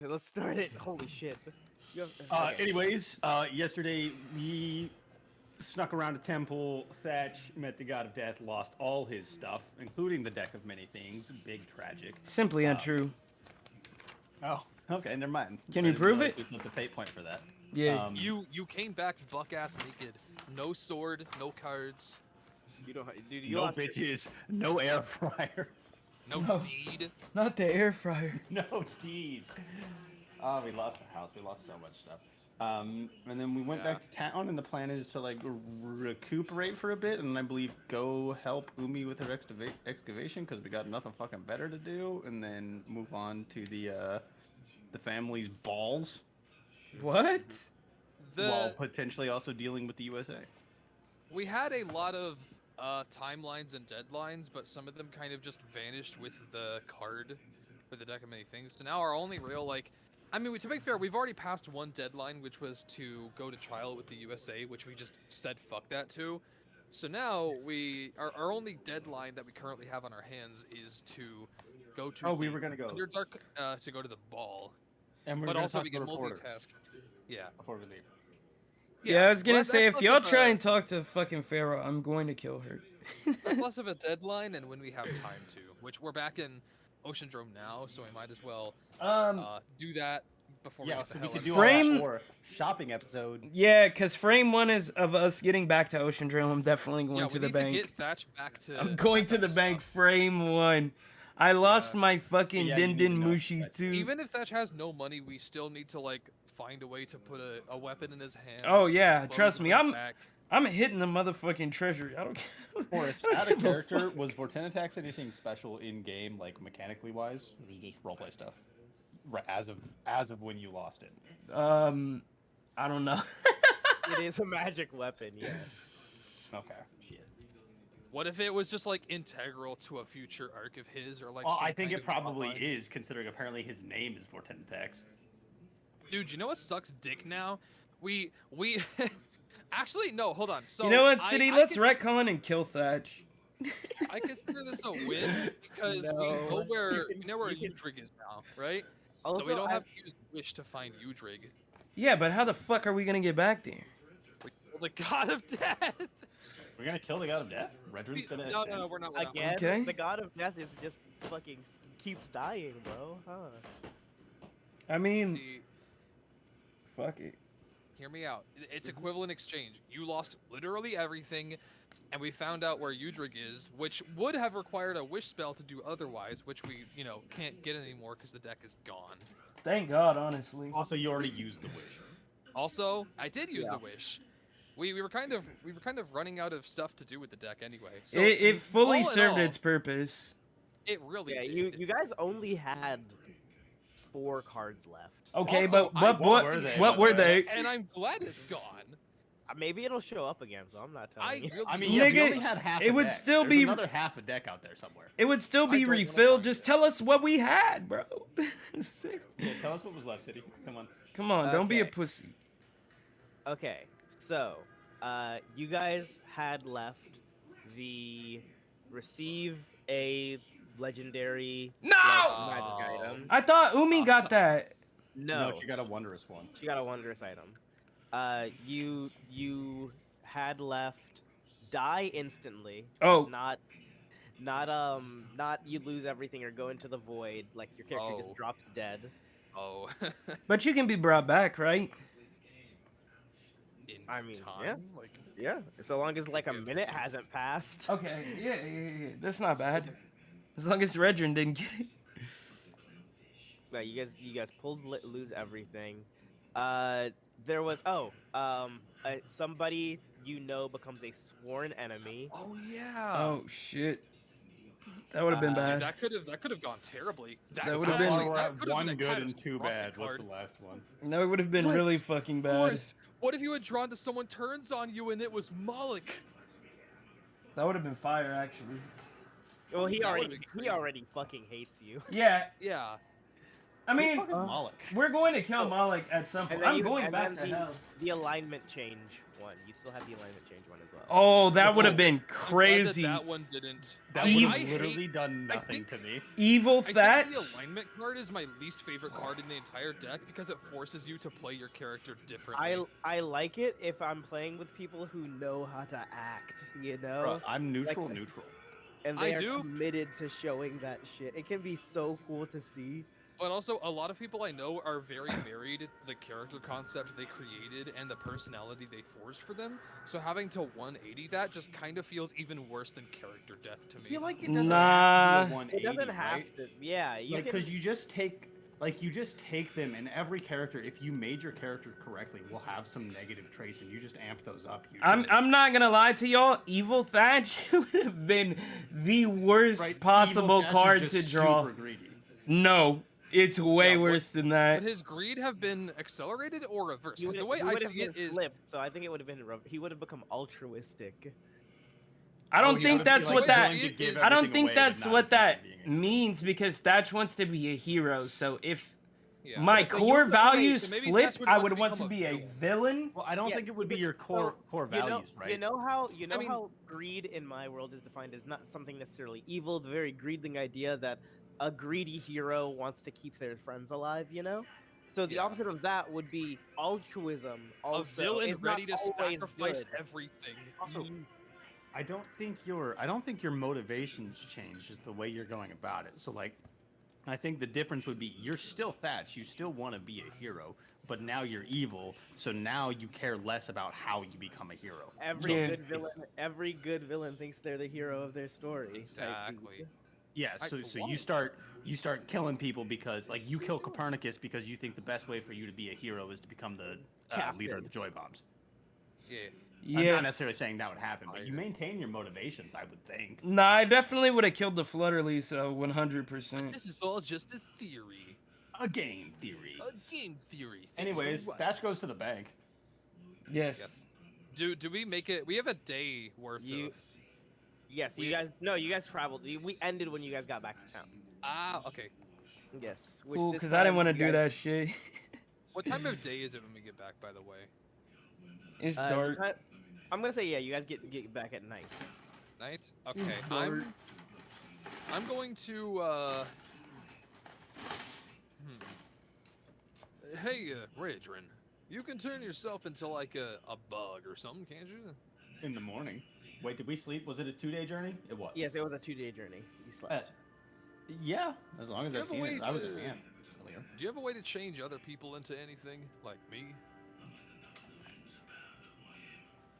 Let's start it. Holy shit. Anyways, yesterday we snuck around a temple. Thatch met the god of death, lost all his stuff, including the deck of many things. Big tragic. Simply untrue. Oh, okay, never mind. Can you prove it? We flipped the fate point for that. Yeah. You came back buck ass naked, no sword, no cards, You don't. Dude, you No lost your- bitches, no air fryer, no No. deed. Not the air fryer. no deed. Oh, we lost the house. We lost so much stuff. And then we went back to town, and the plan is to like recuperate for a bit, and I believe go help Umi with her excavation because we got nothing fucking better to do, and then move on to the family's balls, What? while potentially also dealing with the USA. We had a lot of timelines and deadlines, but some of them kind of just vanished with the card for the deck of many things. So now our only real I mean, to be fair, we've already passed one deadline, which was to go to trial with the USA, which we just said fuck that to. So now our only deadline that we currently have on our hands is to go to. Oh, we were gonna go. Underdark to go to the ball, And we're but gonna also talk we to the can reporter multitask. Yeah. before we leave. Yeah, I was gonna well, say, that's if less y'all of try a- and talk to fucking Pharaoh, I'm going to kill her. That's less of a deadline, and when we have time to, which we're back in Oceandrome now, so we might as well do that before we Yeah, get so the we hell could out do of all here. that Frame- for shopping episode. Yeah, because frame one is of us getting back to Ocean Drill. I'm definitely going Yeah, to we the need bank. to get Thatch back to. I'm going to the stuff. bank. Frame one. I lost my fucking Yeah, you Din need to Din know Mushi that. too. Even if Thatch has no money, we still need to find a way to put a weapon in his hands. Oh, yeah, clothes trust on me, his I'm- back. I'm hitting the motherfucking treasury. I don't care. Forrest, I don't out of give a character, fuck. was Vortenitax anything special in game, like mechanically wise? It was just roleplay stuff. Right, as of when you lost it. I don't know. It is a magic weapon. Yes. Okay. Shit. What if it was just integral to a future arc of his, or Well, some I think kind it of probably plotline? is, considering apparently his name is Vortenitax. Dude, you know what sucks dick now? We actually no, hold on. So You know what, I- City? I Let's can- retcon and kill Thatch. I consider this a win because we No. know where You can- Udrig you can- is now, right? Also, So we don't I- have to use Wish to find Udrig. Yeah, but how the fuck are we gonna get back there? We kill the God of Death. We're gonna kill the god of death? Redrun's gonna No, ascend? no, we're not. Again, Okay. the god of death is just fucking keeps dying, bro. Huh? I mean, See, fuck it. hear me out. It's equivalent exchange. You lost literally everything, and we found out where Udrig is, which would have required a Wish spell to do otherwise, which we, can't get anymore because the deck is gone. Thank God, honestly. Also, you already used the wish. Also, I did use Yeah. the Wish. We were kind of running out of stuff to do with the deck anyway. So It fully all in served all, its purpose. It really Yeah, did. you guys only had 4 cards left. Okay, Also, but what were they? what were they? And I'm glad it's gone. Maybe it'll show up again, so I'm not telling you. Really I mean, yeah, we Nigga, only had half it a would deck. still There's be- another half a deck out there somewhere. It would still be don't wanna refilled. find Just it. tell us what we had, bro. Sick. Yeah, tell us what was left, City. Come on. Come on, don't be a Okay. pussy. Okay, so you guys had left the receive a legendary No! magic item. I thought Umi got that. No, she got a wondrous one. she got a wondrous item. You had left die instantly. Oh. Not you lose everything or go into the void like your character Oh. just drops dead. Oh. But you can be brought back, right? In I mean, time? Yeah, so long as like a minute hasn't passed. Okay, yeah. That's not bad. As long as Redrin didn't get it. But you guys pulled lose everything. There was somebody you know becomes a sworn enemy. Oh yeah. Oh shit. That would have been Dude, bad. That could have gone terribly. That would've been- We're at that could've one been a good and two catastrophic bad. What's card. the last one? That would have been What? really fucking bad. Forrest, what if you had drawn to someone turns on you and it was Moloch? That would have been fire, actually. Well, he That would've already been he crazy. already fucking hates you. Yeah, Yeah. I Who the mean, fuck is Moloch? we're going to kill Moloch at some point. then I'm you- going and back then to hell. The alignment change. one. You still have the alignment change one as well. Oh, that would have Well, been I'm glad crazy. That one didn't. That Eve- would I have hate- literally done nothing think- to me. Evil I Thatch. think the alignment card is my least favorite card in the entire deck because it forces you to play your character differently. I like it if I'm playing with people who know how to act, you know, Bruh, I'm neutral, like- neutral. and I they are do. committed to showing that shit. It can be so cool to see. But also, a lot of people I know are very married to the character concept they created and the personality they forged for them. So having to 180 that just kind of feels even worse than character death to I me. feel like it doesn't Nah. have to be a 180, It doesn't have right? to. Yeah, you Like, can. because you just take them, and every character, if you made your character correctly, will have some negative traits, and you just amp those up. Usually. I'm not gonna lie to y'all. Evil Thatch would have been the worst Right, possible Evil Thatch card is to just draw. Super greedy. No, it's way Yeah, what- worse than that. Would his greed have been accelerated or reversed? He Because the would've- way he I would've see it been is, flipped, so I think it would have been. He would have become altruistic. I don't Oh, think yeah, that's like, what the that. way I see it is- I don't everything think away, but that's not what that interested in being a means because Thatch wants to be a hero. So if yeah. my But you core could- values so maybe flip, Thatch would I want would to want to become be a a villain. villain. Well, I don't Yeah, think it would be but your core You know, values, right? You know how I mean- how greed in my world is defined as not something necessarily evil. The very greedling idea that a greedy hero wants to keep their friends alive. You know. So the Yeah. opposite of that would be altruism. A Also, villain is not ready to always sacrifice good. everything. Also, I don't think your motivations change is the way you're going about it. So like, I think the difference would be you're still Thatch, you still want to be a hero, but now you're evil, so now you care less about how you become a hero. Yeah. Every good villain thinks they're the hero of their story. type Exactly. beat. Yeah, I- so whoa. you start killing people because like you kill Copernicus because you think the best way for you to be a hero is to become the leader of the Joy Bombs. Yeah. I'm Yeah. not necessarily saying that would happen, but you maintain your motivations, I would think. Nah, I definitely would have killed the Flutterly, so 100%. This is all just a theory. A game theory. A game theory. Anyways, What? Thatch goes to the bank. Yes. Do we make it? We have a day worth You- of. Yes, We- you guys. No, you guys traveled. We ended when you guys got back to town. Okay. Yes. which Cool, this because I didn't time want to you do guys- that shit. What time of day is it when we get back? By the way, It's the dark. time- I'm gonna say yeah. You guys get back at night. night. Okay. I'm going to. Hey, Radrin, you can turn yourself into like a bug or something, can't you? In the morning. Wait, did we sleep? Was it a 2-day journey? It was. Yes, it was a 2-day journey. You slept. Yeah, as long as You I've have a seen way it. I was to- a fan earlier. Do you have a way to change other people into anything, like me?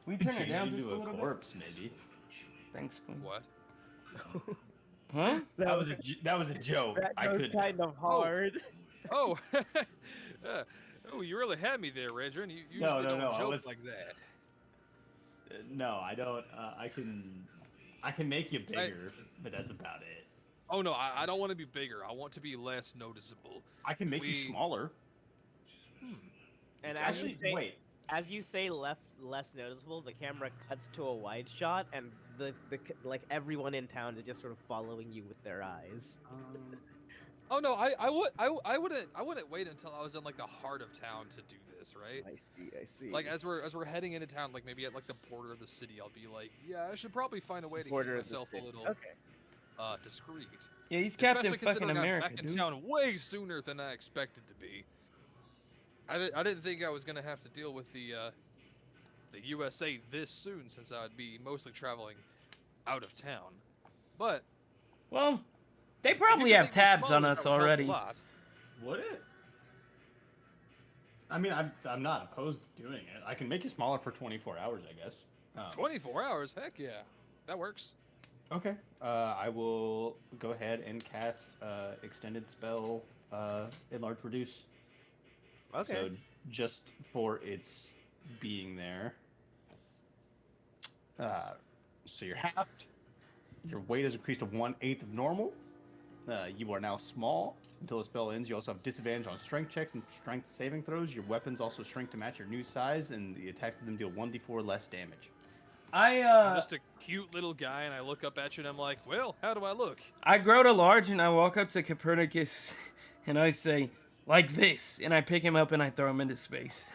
We turn it Change down into just a little bit. corpse, maybe. Thanks, Queen. What? Huh? That was a joke. That I goes could. kind of hard. Oh, oh, you really had me there, Radrin. You usually No, don't I joke was- like that. No, I don't. I can make you bigger, but that's about it. Oh no, I don't want to be bigger. I want to be less noticeable. I can make you We- smaller. And Actually, wait. as you say less noticeable, the camera cuts to a wide shot, and like everyone in town is just sort of following you with their eyes. Oh no, I wouldn't wait until I was in like the heart of town to do this, right? I see. Like as we're heading into town, like maybe at like the border of the city, I'll be like, yeah, I should probably find a way to keep Border of the myself a city. little Okay. discreet. Yeah, he's Captain Especially fucking considering America, I'm back in dude. town way sooner than I expected to be. I didn't think I was gonna have to deal with the USA this soon, since I would be mostly traveling out of town. But Well, they if probably you could have make me tabs smaller, on that us would help a already. lot. Would it? I mean, I'm not opposed to doing it. I can make you smaller for 24 hours, I guess. 24 hours, heck yeah, that works. Okay. I will go ahead and cast extended spell, enlarge reduce. Okay. So just for its being there. So you're halved. Your weight is increased to 1/8 of normal. You are now small until the spell ends. You also have disadvantage on strength checks and strength saving throws. Your weapons also shrink to match your new size, and the attacks of them deal 1d4 less damage. I'm just a cute little guy, and I look up at you, and I'm like, well, how do I look? I grow to large and I walk up to Copernicus and I say, like this, and I pick him up and I throw him into space.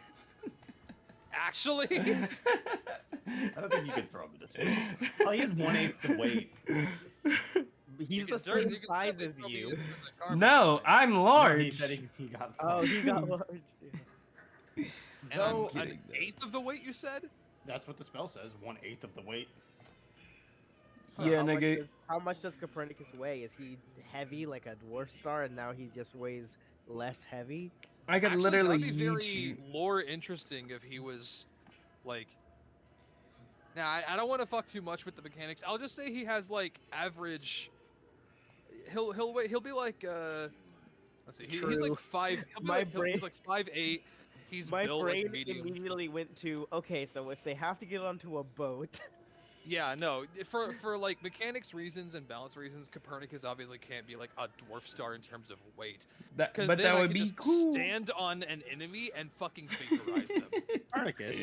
actually? I don't think you could throw him into space. Oh, he has 1/8 the weight. He's the You same can size certainly as throw me you. into the car No, machine. I'm No, he large. said he got. Oh, he got large. And Though, I'm an kidding, though. eighth of the weight, you said? that's what the spell says. 1/8 of the weight. Yeah, how much nigga. how much does Copernicus weigh? Is he heavy like a dwarf star, and now he just weighs less heavy? I could Actually, literally that'd be yeet very you. lore interesting if he was, like... Now, I don't want to fuck too much with the mechanics. I'll just say he has, like, average... He'll be like, let's see, he's like True. 5... My brain- He's like 5'8". He's My built brain like medium. immediately went to, okay, so if they have to get onto a boat, Yeah, no, for like mechanics reasons and balance reasons, Copernicus obviously can't be like a dwarf star in terms of weight. But Because that then I would could be just cool. stand on an enemy and fucking vaporize them. Copernicus,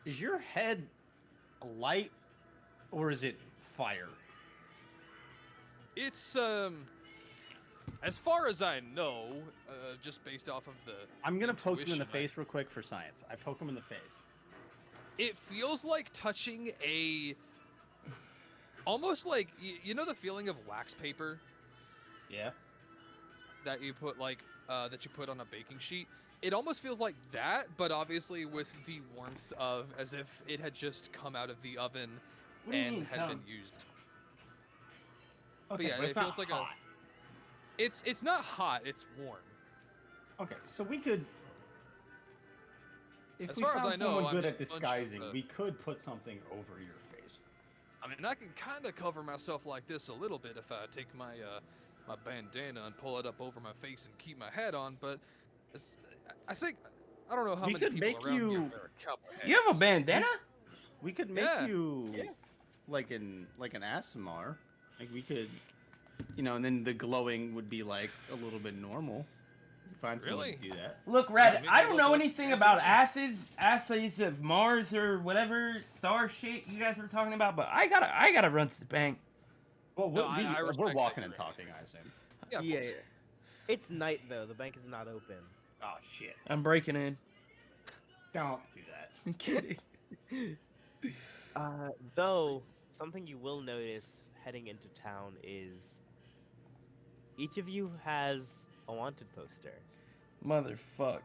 is your head light or is it fire? It's as far as I know, just based off of the. I'm gonna poke him in the intuition, face real quick for science. I poke him in the face. It feels like touching a. Almost like you know the feeling of wax paper Yeah. that you put that you put on a baking sheet. It almost feels like that, but obviously with the warmth of as if it had just come out of the oven What do you and mean, had come? been used. Okay, yeah, but it's it feels not like hot. It's not hot, it's warm. Okay, so we could. If As we far as found I know, someone I'm good at just a bunch of, disguising, we could put something over your face. I mean, I can kind of cover myself like this a little bit if I take my my bandana and pull it up over my face and keep my hat on, but I think I don't know how We many could people make around you- here wear cowboy hats. You have a bandana? We could make Yeah. you Yeah. like an ASMR. Like we could, and then the glowing would be like a little bit normal. You find someone Really? to do that. Look, Red, maybe I don't we'll know put anything acid about in. acids of Mars or whatever star shit you guys were talking about, but I gotta run to the bank. Well, No, I we're respect walking that and you're talking, I assume. Yeah, of yeah, course. it's night though. The bank is not open. Oh shit! I'm breaking in. Don't do that. I'm kidding. Though something you will notice heading into town is each of you has a wanted poster Motherfuck.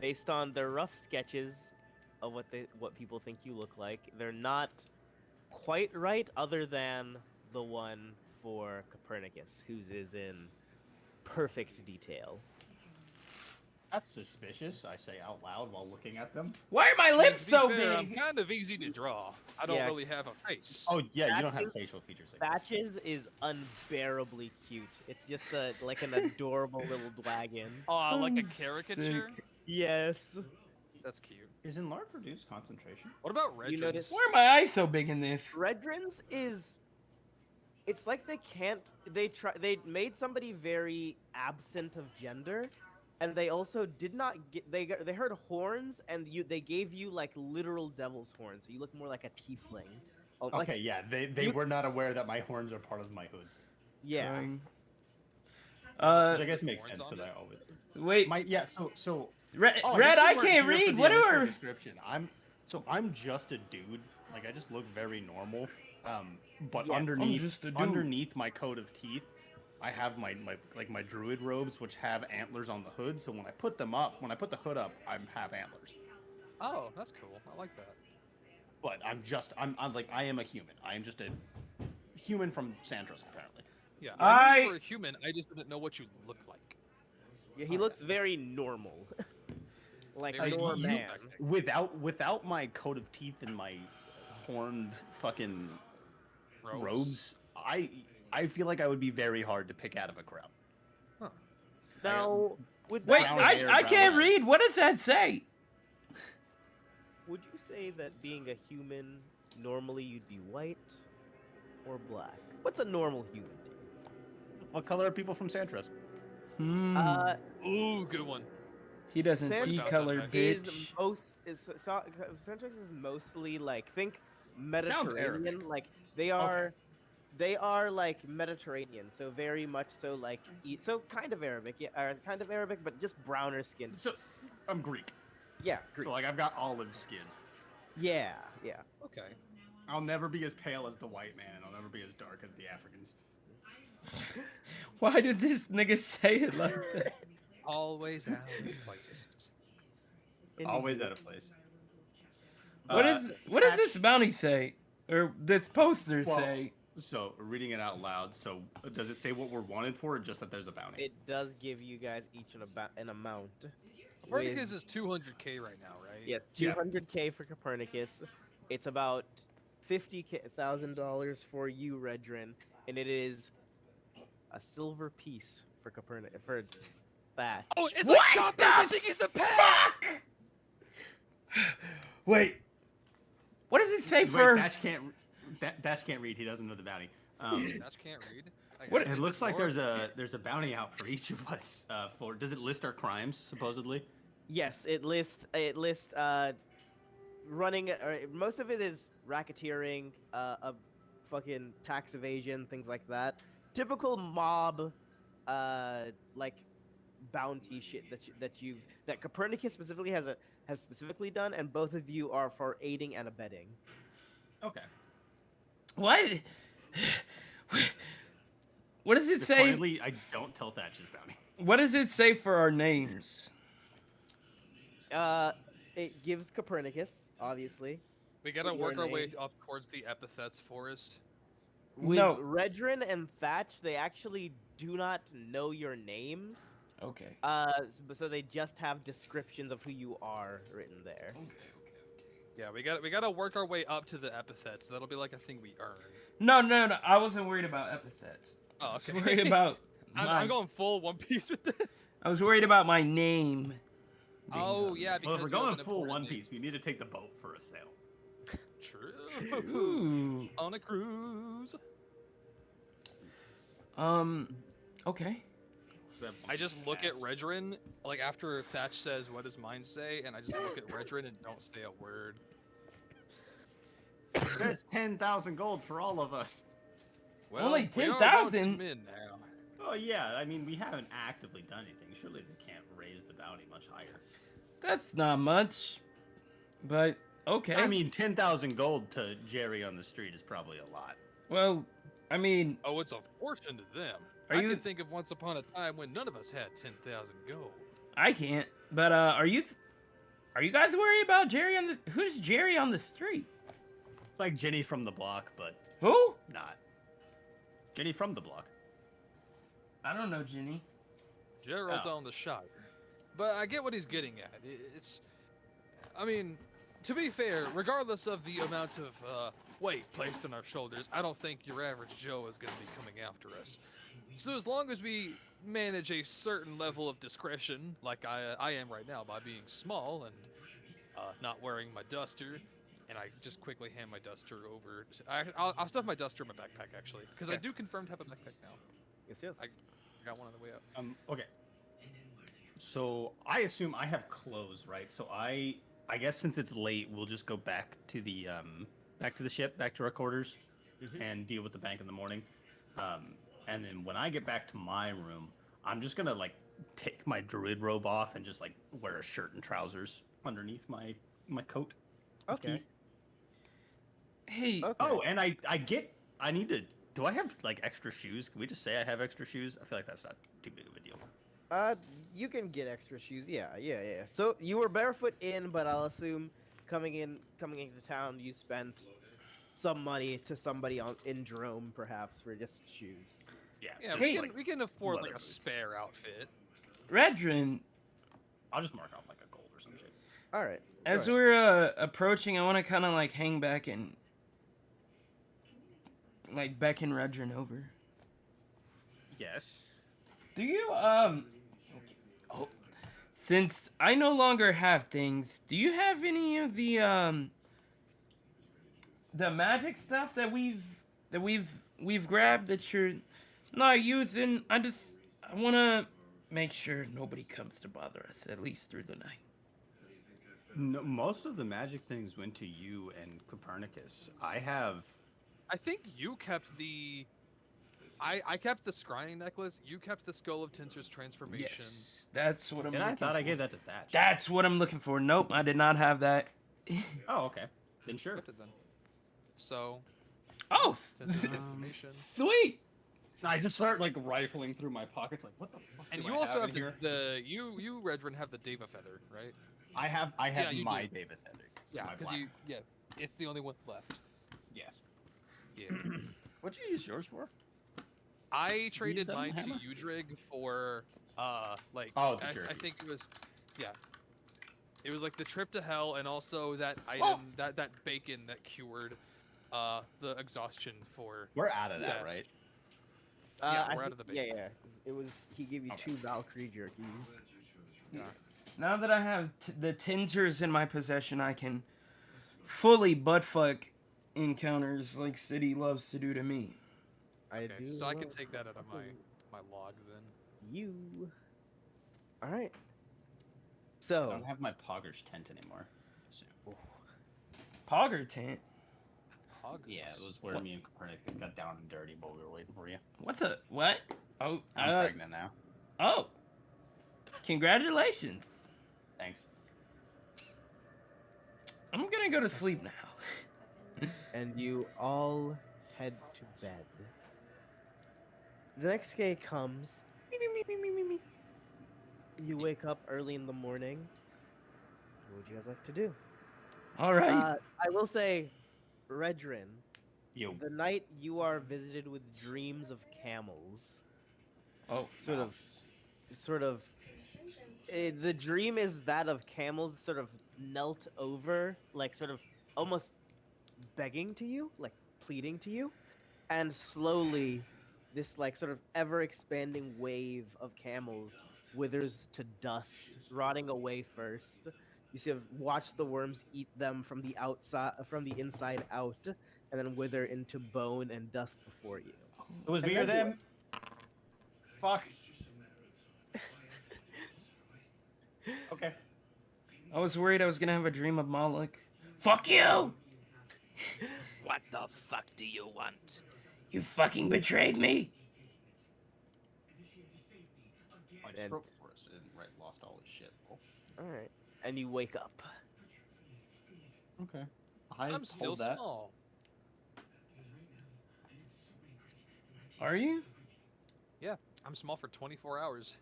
based on their rough sketches of what people think you look like. They're not quite right, other than the one for Copernicus, whose is in perfect detail. That's suspicious. I say out loud while looking at them. Why are my To lips be so fair, I'm big? kind of easy to draw. I don't Yeah. really have a face. Oh yeah, you don't have Batches- facial features like this. Batches is unbearably cute. It's just like an adorable little dragon. Oh, like a I'm caricature? sick. Yes. That's cute. Is Enlar produce concentration? What about Regis? You notice- Why are my eyes so big in this? Redrins is. It's like they can't. They made somebody very absent of gender, and they also did not get. They heard horns, and they gave you like literal devil's horns, so you look more like a tiefling. Oh, like- Okay, yeah, they you- were not aware that my horns are part of my hood, yeah. Crying. which I guess Horns makes sense on because it? I always. Wait, So Red, Oh, Red guess I you weren't can't here for read. the What initial are? description? I'm just a dude. Like I just look very normal. But Yes. underneath I'm just a dude. underneath my coat of teeth, I have my druid robes which have antlers on the hood. So when I put the hood up, I'm have antlers. Oh, that's cool. I like that. But I am a human. I am just a human from Sandros apparently. Yeah, I- I knew you were a human. I just didn't know what you look like. Yeah, he looks very normal. Like Very a you- normal you- man. Without my coat of teeth and my horned fucking robes, I feel like I would be very hard to pick out of a crowd. Now, with Wait, that, Brown hair, I brown can't eyes. read. What does that say? would you say that being a human, normally you'd be white or black? What's a normal human do? What color are people from Sandros? Hmm. Ooh, good one. He doesn't Sand- see Sounds color, like bitch. Centrex is mostly like think Sounds Mediterranean. Arabic. Like they are like Mediterranean, so very much so kind of Arabic, yeah, kind of Arabic, but just browner skin. So I'm Greek. Yeah, Greek. So like I've got olive skin. Yeah, yeah. Okay. I'll never be as pale as the white man, and I'll never be as dark as the Africans. Why did this nigga say it like that? Always out of place. Always out of place. What does this bounty say? Or this poster Well, say? So, reading it out loud, so does it say what we're wanted for, or just that there's a bounty? It does give you guys each an amount. Copernicus is 200k right now, right? Yes, Yeah. 200k for Copernicus. It's about $50,000 for you, Redrin, and it is a silver piece for Copernicus for that. Oh, it's What like Chopper! the They think he's the pet! Wait. What does it say Wait, for? Dash can't read. He doesn't know the bounty. Natch can't read. What- It looks like there's a bounty out for each of us. For does it list our crimes supposedly? Yes, it lists running. Most of it is racketeering, fucking tax evasion, things like that. Typical mob, like bounty shit that Copernicus specifically has specifically done, and both of you are for aiding and abetting. Okay. What? What does it say? Reportedly, I don't tell Thatch's bounty. What does it say for our names? It gives Copernicus, obviously. We gotta Your work our way name. up towards the epithets forest. With No. Redrin and Thatch, they actually do not know your names. Okay. So they just have descriptions of who you are written there. Yeah, we gotta work our way up to the epithets. That'll be like a thing we earn. No. I wasn't worried about epithets. Oh, I was okay. worried about. I'm going full One Piece with this. I was worried about my name. Oh yeah, because Well, if we're you have going an full important One name. Piece, we need to take the boat for a sail. True. Ooh. On a cruise. Okay. I just look at Redrin, like after Thatch says, "What does mine say?" and I just look at Redrin and don't say a word. It says 10,000 gold for all of us. Well, Only we are 10,000? going to min now. Oh yeah, I mean we haven't actively done anything. Surely they can't raise the bounty much higher. That's not much. But okay. I mean 10,000 gold to Jerry on the street is probably a lot. well, I mean, Oh, it's a fortune to them. Are I you- can think of once upon a time when none of us had 10,000 gold. I can't. But are you guys worried about Jerry on the? Who's Jerry on the street? It's like Jenny from the block, but Who? not. Jenny from the block. I don't know, Jenny. Gerald's Oh. on the Shire. But I get what he's getting at. It's, I mean, to be fair, regardless of the amount of weight placed on our shoulders, I don't think your average Joe is going to be coming after us. So as long as we manage a certain level of discretion, like I am right now by being small and not wearing my duster, and I just quickly hand my duster over. I'll stuff my duster in my backpack actually, because I Okay. do confirm to have a backpack now. Yes. I got one on the way up. Okay. So I assume I have clothes, right? So I guess since it's late, we'll just go back to the ship, back to our quarters, and deal with the bank in the morning. And then when I get back to my room, I'm just gonna like take my druid robe off and just like wear a shirt and trousers underneath my coat. with Okay. teeth. Hey, Okay. Oh, and I need to. Do I have like extra shoes? Can we just say I have extra shoes? I feel like that's not too big of a deal. You can get extra shoes. Yeah. So you were barefoot in, but I'll assume coming into town, you spent some money to somebody in Jerome, perhaps, for just shoes. Yeah. Yeah, just, Hey. we can afford like leather a boots. spare outfit. Redrin, I'll just mark off like a gold or some shit. All right. as go ahead. we're approaching, I want to kind of like hang back and like beckon Redrin over. Yes. Do you oh, since I no longer have things, do you have any of the magic stuff that we've grabbed that you're not using? I want to make sure nobody comes to bother us, at least through the night. No, most of the magic things went to you and Copernicus. I have. I think you kept the I kept the scrying necklace. You kept the skull of Tinser's transformation. Yes, that's what I'm And looking I thought for. I gave that to Thatch. That's what I'm looking for. Nope, I did not have that. Oh, okay. Then sure. Kept it then. So Oh, Tinser's transformation. sweet. I just start like rifling through my pockets, like what the fuck? And do you I also have have in here? you Redrin have the Deva feather, right? I have Yeah, you my do. David Feather. Yeah, because it's the only one left. Yes. Yeah. What'd you use yours for? I traded that mine to hammer? Udrig for like Oh, the I jerky. think it was it was like the trip to hell and also that item that bacon that cured the exhaustion for We're out of that, Yeah. right? Yeah, I we're out think- of the Yeah, yeah. It was. He gave you Okay. 2 Valkyrie jerkies. Now that I have the Tinsers in my possession, I can fully buttfuck encounters like City loves to do to me. I Okay, do. so I can love take that out of my fucking log then. You. All right. I So. don't have my Pogger's tent anymore. Pogger tent. Yeah, it was where me and Copernicus got down and dirty while we were waiting for you. What's a what? Oh, I'm pregnant now. oh. Congratulations. Thanks. I'm gonna go to sleep now. And you all head to bed. The next day comes. You wake up early in the morning. What would you guys like to do? All right. I will say, Redrin, You. the night you are visited with dreams of camels. Oh, Sort of. The dream is that of camels sort of knelt over, like sort of almost begging to you, like pleading to you, and slowly, this like sort of ever expanding wave of camels withers to dust, rotting away first. You see, watch the worms eat them from the outside, from the inside out, and then wither into bone and dust before you. It was And me or then you- them. Fuck. Okay. I was worried I was gonna have a dream of Moloch. Fuck you! What the fuck do you want? You fucking betrayed me! I just And- wrote forest. I didn't write lost all his shit. Oh. All right, and you wake up. Okay. I'm still small. Are you? I'm small for 24 hours.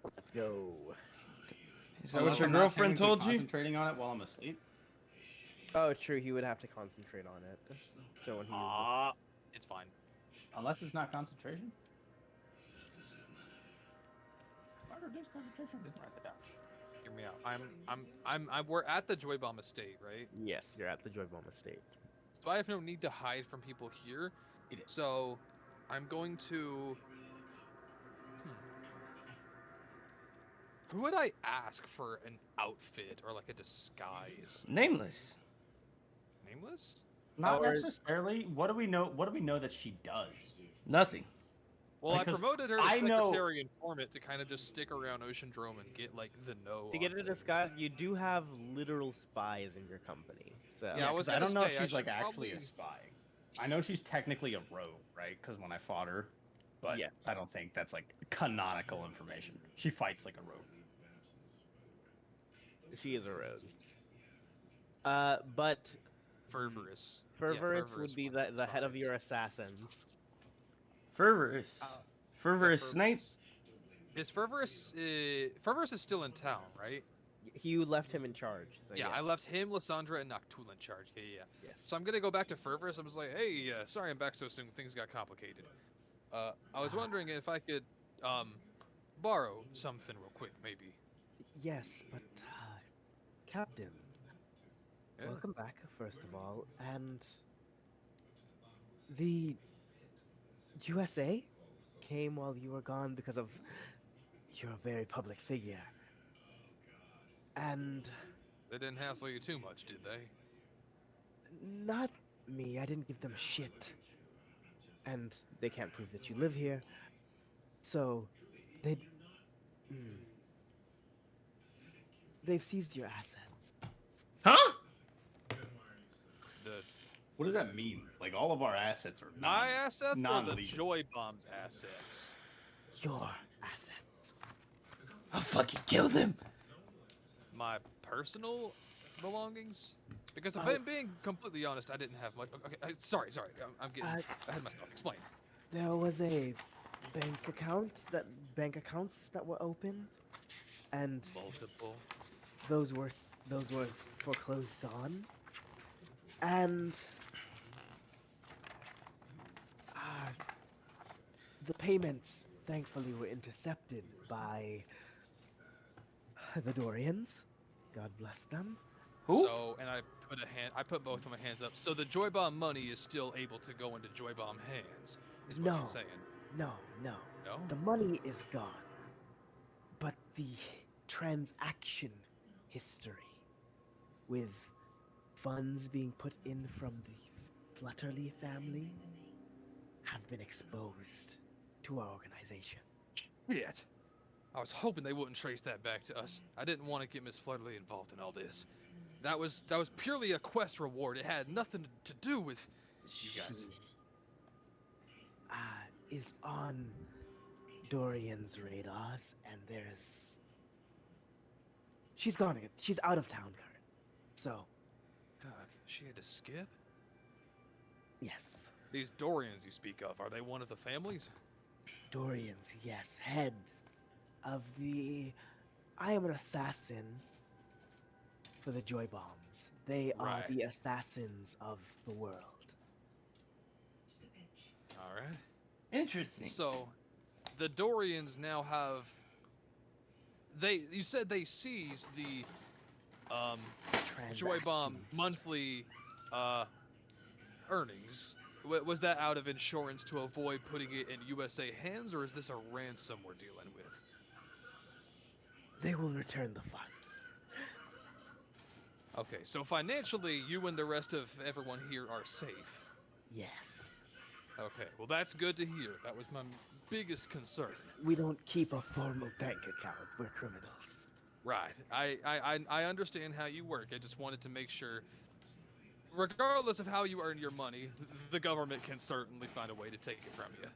Let's go. Is that what your I'm not girlfriend technically told you? Concentrating on it while I'm asleep. Oh, true. He would have to concentrate on it. So when he uses It's fine. Unless it's not concentration. Margaret is concentration. Didn't write that down. Hear me out. We're at the Joy Bomb estate, right? Yes, you're at the Joy Bomb estate. So I have no need to hide from people here. It is. So I'm going to. Who would I ask for an outfit or like a disguise? Nameless. Nameless? Not Or- necessarily. What do we know? What do we know that she does? Nothing. Well, Because I promoted her to I know- secretary informant to kind of just stick around Oceandrome and get like the know. To get on a things. disguise, you do have literal spies in your company. So Yeah, I was 'cause I don't gonna know say, if I she's like should actually a probably- spy. I know she's technically a rogue, right? Because when I fought her, but Yes. I don't think that's like canonical information. She fights like a rogue. she is a rogue. But Fervorous. Fervorous would be the head of your assassins. Fervorous. Uh, Fervorous Snape. Is Fervorous? Fervorous is still in town, right? You left him in charge. So Yeah, I left him, Lysandra, and Noctul in charge. Yeah. Yes. So I'm gonna go back to Fervorous. I was like, hey, sorry I'm back so soon. Things got complicated. I was wondering if I could, borrow something real quick, maybe. Yes, but Captain, Yeah. welcome back first of all, and the USA came while you were gone because of you're a very public figure. And They didn't hassle you too much, did they? not me, I didn't give them shit. And they can't prove that you live here. So they they've seized your assets. Huh? The What does that mean? Like all of our assets are My assets or the non-legal. Joy Bomb's assets? Your assets. I'll fucking kill them. My personal belongings? Because if Oh. I'm being completely honest, I didn't have much. Okay, sorry. I'm getting Uh, ahead of myself. Explain. There was a bank accounts that were opened, and Multiple. those were foreclosed on, and uh, the payments thankfully were intercepted by the Dorians. God bless them. Who? So, and I put both of my hands up. So the Joy Bomb money is still able to go into Joy Bomb hands, is what No. you're saying. No. No? The money is gone, but the transaction history with funds being put in from the Flutterly family have been exposed to our organization. Shit. I was hoping they wouldn't trace that back to us. I didn't want to get Miss Flutterly involved in all this. That was purely a quest reward. It had nothing to do with you guys. She, is on Dorian's radars, and she's gone. She's out of town currently. So, Fuck, she had to skip? yes. These Dorians you speak of, are they one of the families? Dorians, yes, head of the. I am an assassin for the Joy Bombs. They are Right. the assassins of the world. Alright. Interesting. So, the Dorians now have. You said they seized the Joy Bomb Transaction. monthly earnings. Was that out of insurance to avoid putting it in USA hands, or is this a ransom we're dealing with? They will return the funds. Okay, so financially, you and the rest of everyone here are safe. Yes. Okay, well that's good to hear. That was my biggest concern. We don't keep a formal bank account. We're criminals. Right. I understand how you work. I just wanted to make sure, regardless of how you earn your money, the government can certainly find a way to take it from you.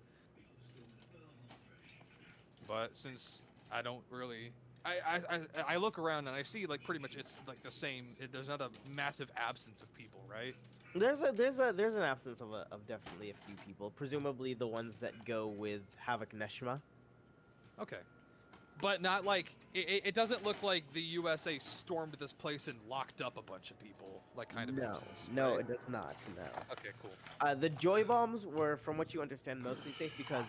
But since I don't really, I look around and I see like pretty much it's like the same. There's not a massive absence of people, right? There's an absence of definitely a few people. Presumably the ones that go with Havoc Neshma. Okay. But not like it doesn't look like the USA stormed this place and locked up a bunch of people, like kind of absence. No, right? it does not. No. Okay, cool. The Joy Bombs were, from what you understand, mostly safe because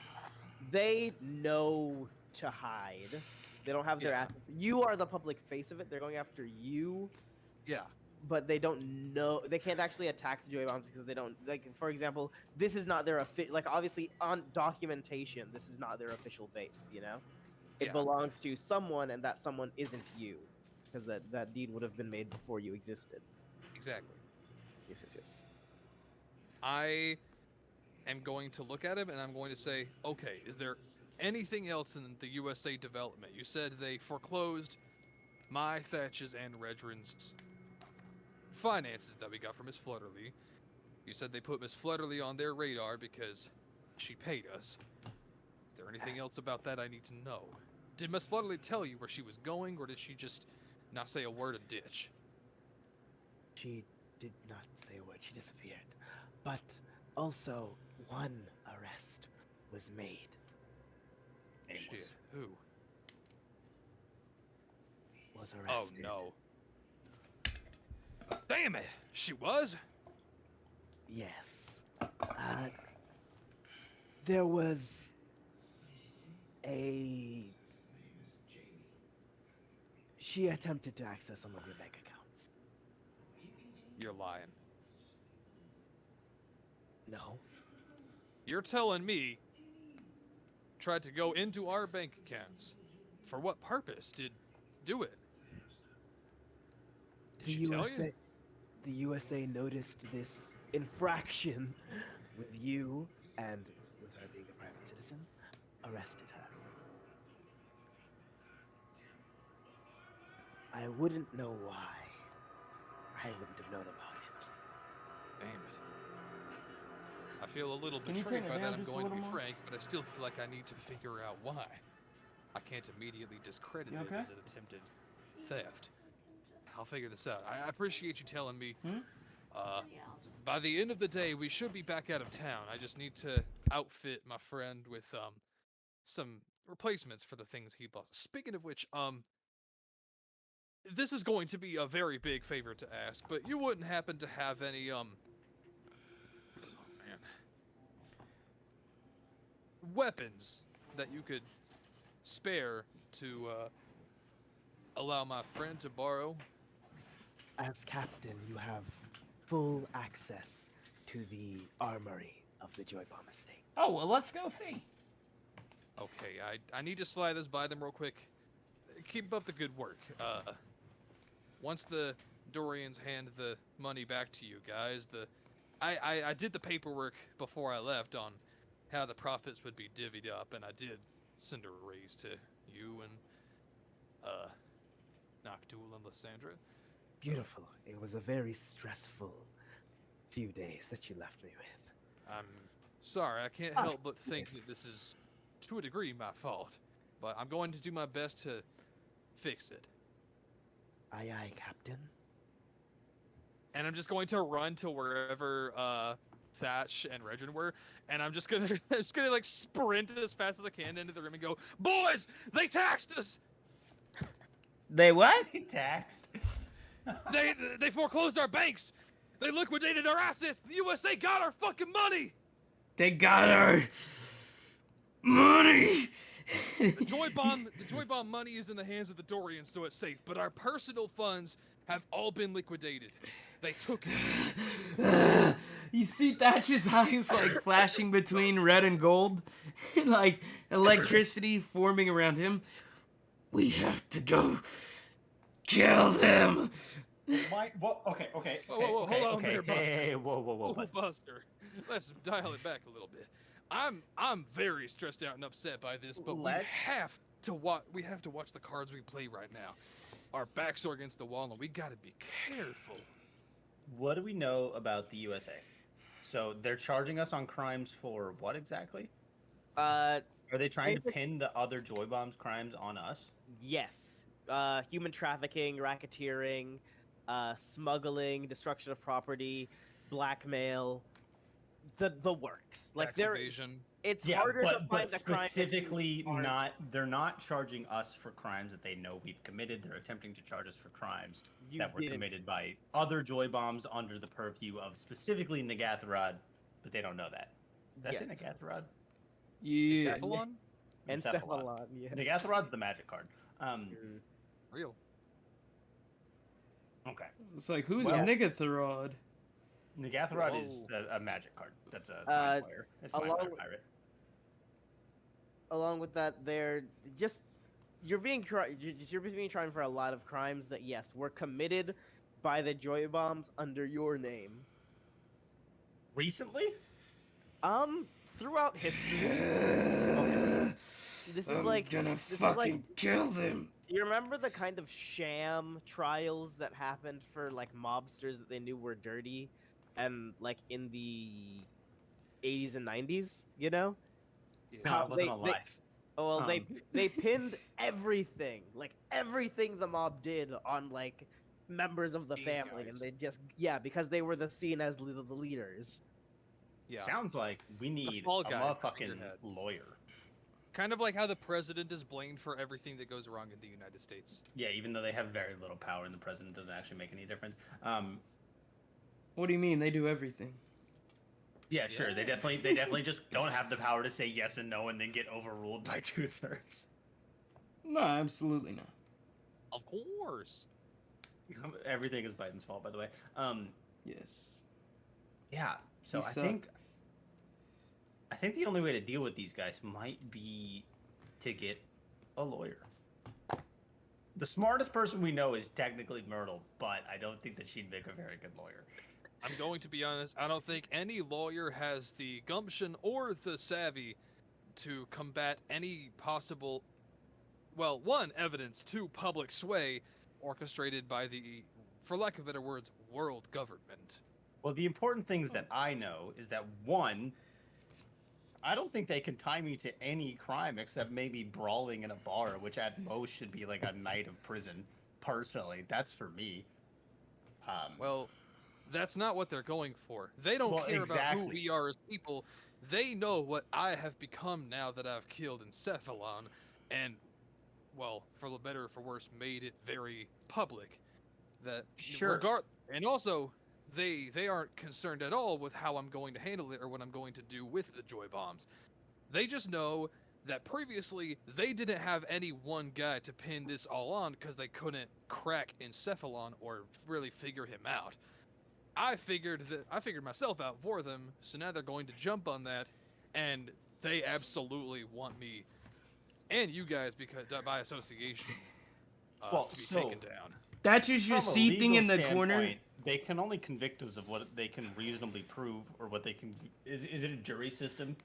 they know to hide. They don't have their Yeah. assets. You are the public face of it. They're going after you, Yeah. but they don't know. They can't actually attack the Joy Bombs because they don't. Like, for example, this is not their like obviously on documentation. This is not their official base. You know, it Yeah. belongs to someone, and that someone isn't you, because that deed would have been made before you existed. Exactly. Yes. I am going to look at him and I'm going to say, okay, is there anything else in the USA development? You said they foreclosed my Thatch's and Redrin's finances that we got from Miss Flutterly. You said they put Miss Flutterly on their radar because she paid us. Is there anything else about that I need to know? Did Miss Flutterly tell you where she was going, or did she just not say a word a ditch? She did not say a word. She disappeared. But also, one arrest was made. Shit, who? Was Oh arrested. no. Damn it! She was? Yes. There was a. She attempted to access some of your bank accounts. You're lying. No. You're telling me tried to go into our bank accounts. For what purpose? Did do it? Did she tell you? The USA noticed this infraction with you and with her being a private citizen, arrested her. I wouldn't know why. I wouldn't have known about it. Damn it. feel a little Can you betrayed turn it by that, down I'm just a going to little be more? frank, but I still feel like I need to figure out why. I can't immediately discredit You it okay? as an attempted theft. I'll figure this out. I appreciate you telling me. Hmm? By the end of the day, we should be back out of town. I just need to outfit my friend with some replacements for the things he lost. Speaking of which, this is going to be a very big favor to ask, but you wouldn't happen to have any oh man, weapons that you could spare to allow my friend to borrow? As captain, you have full access to the armory of the Joy Bomb Estate. Oh, well, let's go see. Okay, I need to slide this by them real quick. Keep up the good work. Once the Dorians hand the money back to you guys, I did the paperwork before I left on how the profits would be divvied up, and I did send a raise to you and Noctul and Lysandra. Beautiful. It was a very stressful few days that you left me with. I'm sorry, I can't help but think that this is, to a degree, my fault. But I'm going to do my best to fix it. Aye, aye, Captain. And I'm just going to run to wherever Thatch and Regin were, and I'm just gonna like sprint as fast as I can into the room and go, "Boys, they taxed us! They what? Taxed. They foreclosed our banks! They liquidated our assets! The USA got our fucking money!" They got our money. The Joy Bomb money is in the hands of the Dorians, so it's safe. But our personal funds have all been liquidated. They took it. You see Thatch's eyes like flashing between red and gold, like electricity forming around him. We have to go kill them. Why? Well, okay. Whoa, hold on there, Buster. Hey, whoa. Oh, Buster, let's dial it back a little bit. I'm very stressed out and upset by this, but we have to watch the cards we play right now. Our backs are against the wall, and we gotta be careful. What do we know about the USA? So they're charging us on crimes for what exactly? Uh, Are they trying to pin the other Joy Bombs crimes on us? yes. Human trafficking, racketeering, smuggling, destruction of property, blackmail, the works. Like Tax evasion. it's harder to find but a crime that specifically you aren't- they're not charging us for crimes that they know we've committed. They're attempting to charge us for crimes You that were didn't. committed by other Joy Bombs under the purview of specifically Nagathrod, but they don't know that. Did I say Yes. Nagathrod? Yeah. Encephalon? Encephalon, yeah. Nagathod's the magic card. Real. Okay. It's like, who's Well- Nigatharod? Nagathrod is a magic card. That's a mind flayer. It's a mind along- flayer pirate. Along with that, you're being trying for a lot of crimes that yes were committed by the Joy Bombs under your name. Recently? Throughout history. Okay. This is I'm like gonna this is fucking like- kill them. You remember the kind of sham trials that happened for like mobsters that they knew were dirty, and like in the 80s and 90s, you know? Yeah. No, I They- wasn't they- alive. Oh well, they pinned everything, like everything the mob did on like members of the These family, guys. and they just because they were seen as the leaders. Yeah. Sounds like we need fall a guys, the motherfucking figurehead. lawyer. Kind of like how the president is blamed for everything that goes wrong in the United States. Yeah, even though they have very little power and the president doesn't actually make any difference. What do you mean? They do everything. Yeah, sure. They definitely just don't have the power to say yes and no and then get overruled by 2/3. No, absolutely not. Of course. Everything is Biden's fault, by the way. Yes. Yeah. So He I think the only way to deal with these guys might be to get a lawyer. The smartest person we know is technically Myrtle, but I don't think that she'd make a very good lawyer. I'm going to be honest, I don't think any lawyer has the gumption or the savvy to combat any possible, well, one, evidence, two, public sway orchestrated by the, for lack of better words, world government. Well, the important things that I know is that one, I don't think they can tie me to any crime except maybe brawling in a bar, which at most should be like a night of prison. Personally, that's for me. Well, that's not what they're going for. They don't Well, care about who exactly. we are as people. They know what I have become now that I've killed Encephalon, and, well, for the better or for worse, made it very public. That Sure. and also they aren't concerned at all with how I'm going to handle it or what I'm going to do with the joy bombs. They just know that previously they didn't have any one guy to pin this all on because they couldn't crack Encephalon or really figure him out. I figured myself out for them, so now they're going to jump on that, and they absolutely want me and you guys because by association to be taken down. That's just your From a seating in legal the corner. standpoint, they can only convict us of what they can reasonably prove, or what they can. Is it a jury system,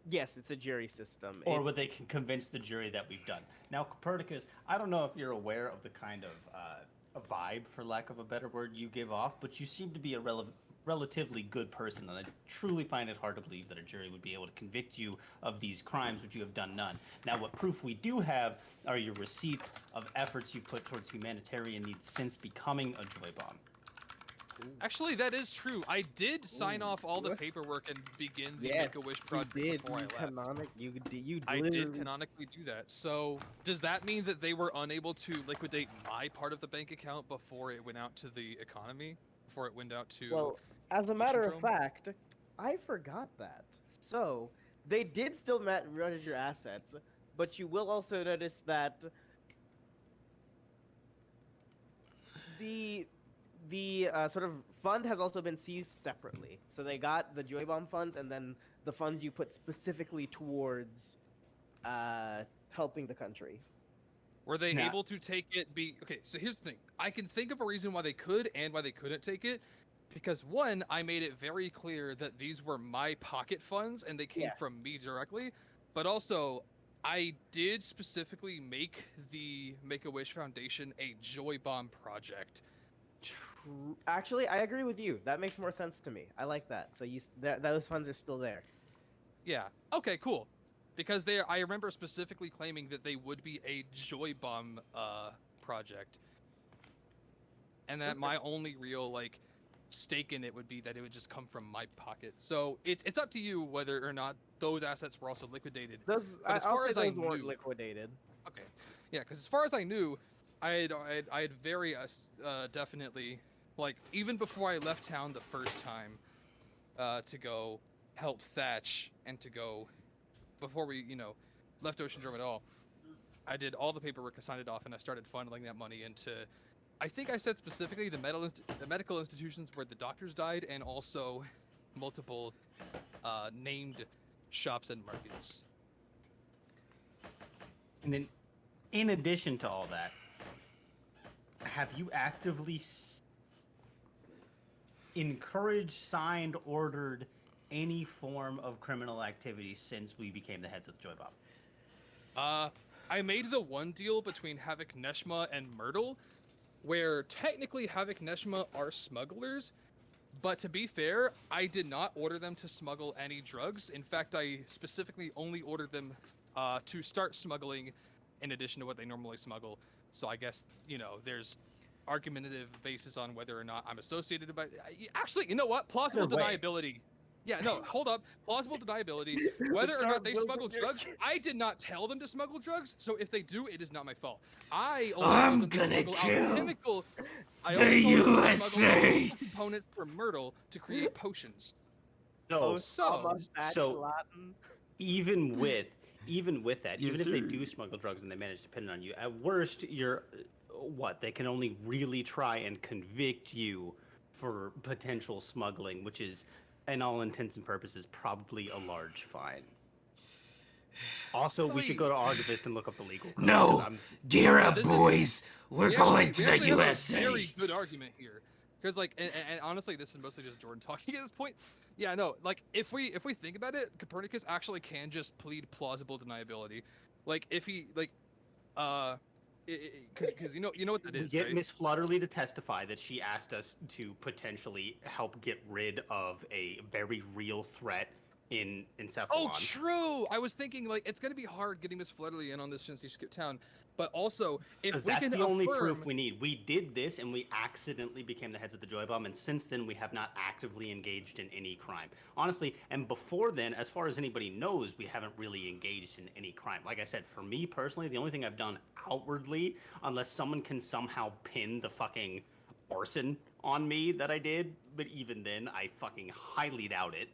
Yes, it's a jury system. or what they can convince the jury that we've done? Now, Copernicus, I don't know if you're aware of the kind of a vibe, for lack of a better word, you give off, but you seem to be a relatively good person, and I truly find it hard to believe that a jury would be able to convict you of these crimes which you have done none. Now, what proof we do have are your receipts of efforts you put towards humanitarian needs since becoming a joy bomb. Actually, that is true. I did sign off all the paperwork and begin the Yes, Make-A-Wish you project did. before I left. You I literally- did canonically do that. So, does that mean that they were unable to liquidate my part of the bank account before it went out to the economy? Before it went out to... Well, as a matter of Syndrome? fact, I forgot that. So they did still manage your assets, but you will also notice that the sort of fund has also been seized separately. So they got the Joy Bomb funds and then the funds you put specifically towards helping the country. Were they Nah. able to take it? Okay, so here's the thing. I can think of a reason why they could and why they couldn't take it. Because one, I made it very clear that these were my pocket funds and they came Yes. from me directly. But also, I did specifically make the Make-A-Wish Foundation a Joy Bomb project. Actually, I agree with you. That makes more sense to me. I like that. So those funds are still there. Yeah. Okay, cool. Because I remember specifically claiming that they would be a Joy Bomb project. And that my only real stake in it would be that it would just come from my pocket. So it's up to you whether or not those assets were also liquidated. Those, But as I'll far say as I those weren't knew- liquidated. Okay, yeah, because as far as I knew, I had very definitely, even before I left town the first time, to go help Thatch and to go before we left Ocean Drum at all, I did all the paperwork, I signed it off, and I started funneling that money into. I think I said specifically the medical institutions where the doctors died, and also multiple named shops and markets. And then, in addition to all that, have you actively encouraged, signed, ordered any form of criminal activity since we became the heads of the Joy Bomb? I made the one deal between Havoc Neshma and Myrtle, where technically Havoc Neshma are smugglers, but to be fair, I did not order them to smuggle any drugs. In fact, I specifically only ordered them to start smuggling in addition to what they normally smuggle. So I guess, there's argumentative basis on whether or not I'm associated by... Actually, you know what? Plausible Either way. deniability. Yeah, no, hold up. Plausible deniability. Whether or not they smuggle drugs, I did not tell them to smuggle drugs, so if they do, it is not my fault. I only I'm told them gonna to smuggle kill alchemical... I the only told them to smuggle USA. alchemical components for Myrtle to create potions. So, So Latin. even with that, Yes, even if they sir. do smuggle drugs and they manage to pin it on you, at worst, you're they can only really try and convict you for potential smuggling, which is, in all intents and purposes, probably a large fine. Also, we should go to Archivist and look up the legal code. No, 'cause I'm- gear up, This is- boys. We're going to we the actually have USA. a very good argument here, because and honestly, this is mostly just Jordan talking at this point. Yeah, no, if we think about it, Copernicus actually can just plead plausible deniability. If because you know what that We is, get right? Miss Flutterly to testify that she asked us to potentially help get rid of a very real threat in Cephalon. Oh, true. I was thinking like it's gonna be hard getting Miss Flutterly in on this since you skipped town, but also if Because we that's can the only affirm, proof we need. We did this and we accidentally became the heads of the Joy Bomb, and since then we have not actively engaged in any crime. Honestly, and before then, as far as anybody knows, we haven't really engaged in any crime. Like I said, for me personally, the only thing I've done outwardly, unless someone can somehow pin the fucking arson on me that I did, but even then, I fucking highly doubt it.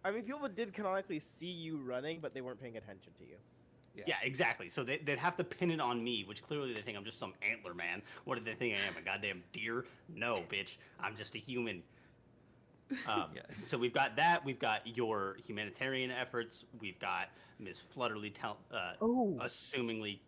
I mean, people did canonically see you running, but they weren't paying attention to you. Yeah, exactly. So they'd have to pin it on me, which clearly they think I'm just some antler man. What did they think I am, a goddamn deer? No, bitch. I'm just a human. So we've got that. We've got your humanitarian efforts. We've got Ms. Flutterly assumingly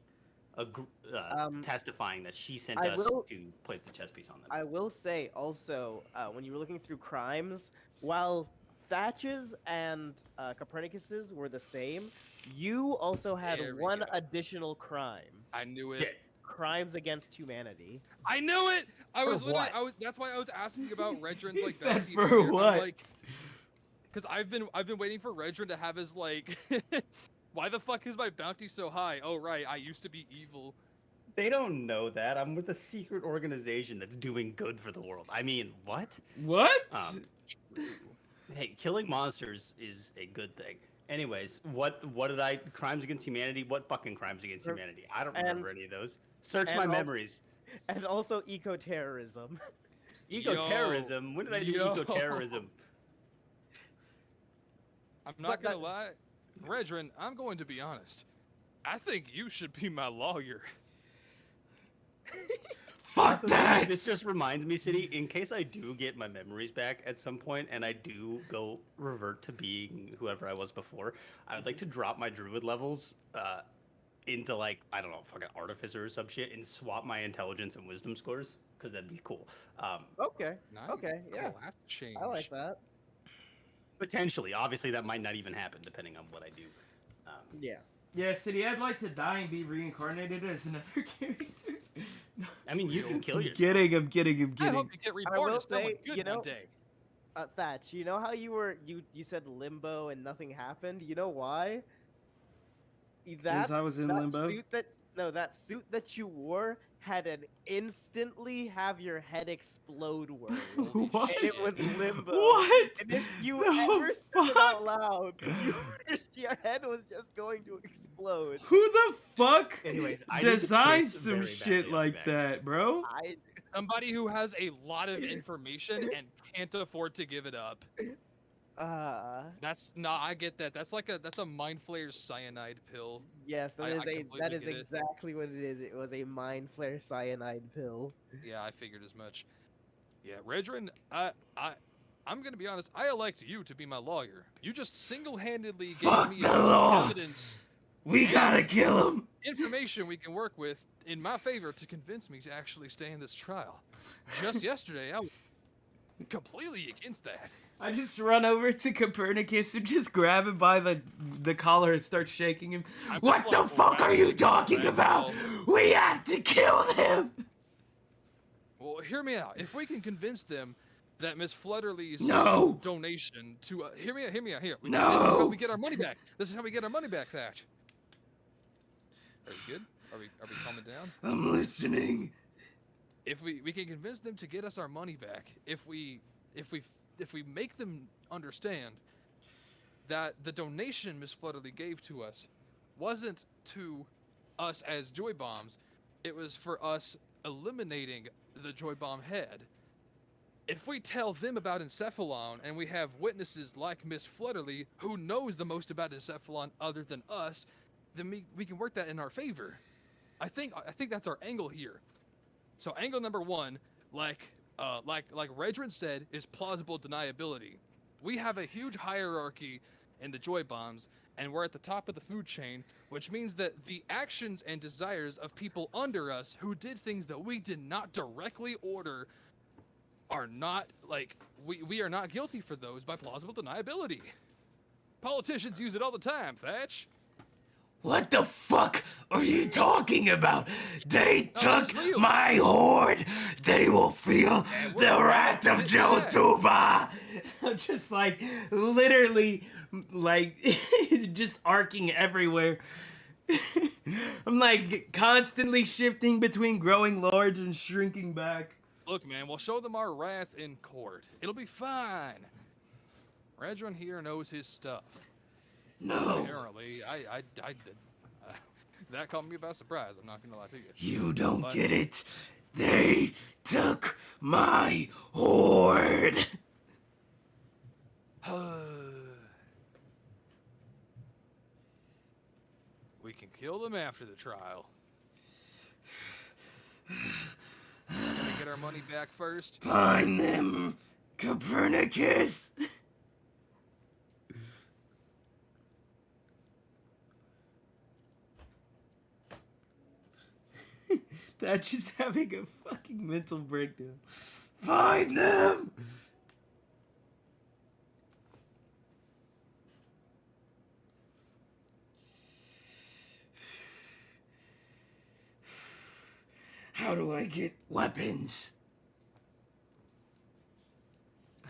testifying that she sent us to place the chess piece on them. I will say also, when you were looking through crimes, while Thatch's and Copernicus's were the same, you also had There we one go. additional crime. I knew it. Yeah. Crimes against humanity. I knew it. I For was literally. what? That's why I was asking about Redren's He like said bounty for earlier. I'm what? like, because I've been waiting for Redren to have his like. Why the fuck is my bounty so high? Oh right, I used to be evil. They don't know that. I'm with a secret organization that's doing good for the world. I mean, what? What? Hey, killing monsters is a good thing. Anyways, what did I... Crimes against humanity? What fucking crimes against humanity? I don't remember any of those. Search my memories. And also eco-terrorism. Eco-terrorism? When did I do eco-terrorism? I'm not gonna lie, Redren. I'm going to be honest. I think you should be my lawyer. Fuck that! This just reminds me, City, in case I do get my memories back at some point and I do go revert to being whoever I was before, I would like to drop my druid levels into, like, I don't know, fucking artificer or some shit and swap my intelligence and wisdom scores, because that'd be cool. Okay. Nice. Okay, yeah. Class change. I like that. Potentially. Obviously, that might not even happen, depending on what I do. Yeah. Yeah, City, I'd like to die and be reincarnated as another character. I mean, you can kill I'm yourself. kidding. I'm I hope you get I reborn will as someone say, good you know, one day. Thatch, you know how you said limbo and nothing happened? You know why? Because I was in limbo. That suit that you wore had an instantly have your head explode word. What? And it was limbo. What? And if you No, ever said it out fuck. loud, your head was just going to explode. Who the fuck Anyways, I need to designed piss some very shit badly like back. that, bro? Somebody who has a lot of information and can't afford to give it up. That's not. I get that. That's a mind flayer's cyanide pill. yes, I that completely is get it. exactly what it is. It was a mind flare cyanide pill. Yeah, I figured as much. Yeah, Redren, I'm gonna be honest. I elect you to be my lawyer. You just single-handedly gave Fuck me the law. evidence, We gotta kill him. information we can work with in my favor to convince me to actually stay in this trial. Just yesterday, I was completely against that. I just run over to Copernicus and just grab him by the collar and start shaking him. I'm What just the like, fuck are you talking right, about? well- We have to kill them. Well, hear me out. If we can convince them that Miss Flutterly's No. donation to hear me out. Here. No. This is how we get our money back. Thatch. Are you good? Are we calming down? I'm listening. If we can convince them to get us our money back, if we make them understand that the donation Miss Flutterly gave to us wasn't to us as Joy Bombs, it was for us eliminating the Joy Bomb head. If we tell them about Encephalon and we have witnesses like Miss Flutterly who knows the most about Encephalon other than us, then we can work that in our favor. I think that's our angle here. So angle number one, like Redren said, is plausible deniability. We have a huge hierarchy in the Joy Bombs, and we're at the top of the food chain, which means that the actions and desires of people under us who did things that we did not directly order are not, like, we are not guilty for those by plausible deniability. Politicians use it all the time, Thatch. What the fuck are you talking about? They No, this took is real. my horde. They will feel we're the gonna wrath of get back. Jotuba. I'm just like literally like just arcing everywhere. I'm like constantly shifting between growing large and shrinking back. Look, man, we'll show them our wrath in court. It'll be fine. Radron here knows his stuff. No, Apparently, I did. That caught me by surprise. I'm not gonna lie to you. you don't But- get it. They took my horde. We can kill them after the trial. Gonna get our money back first? Find them, Copernicus. That's just having a fucking mental breakdown. Find them! How do I get weapons?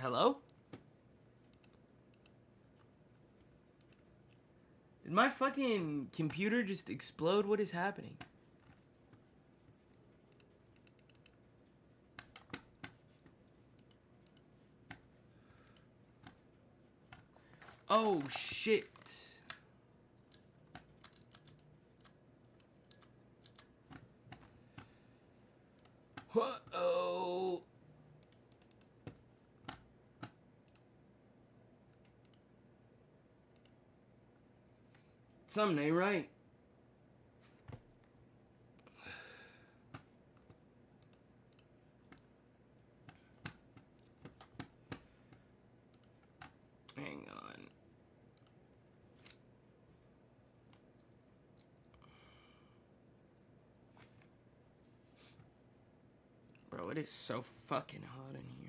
Hello? Did my fucking computer just explode? What is happening? Oh shit. Uh-oh. Something ain't right. Hang on. Bro, it is so fucking hot in here.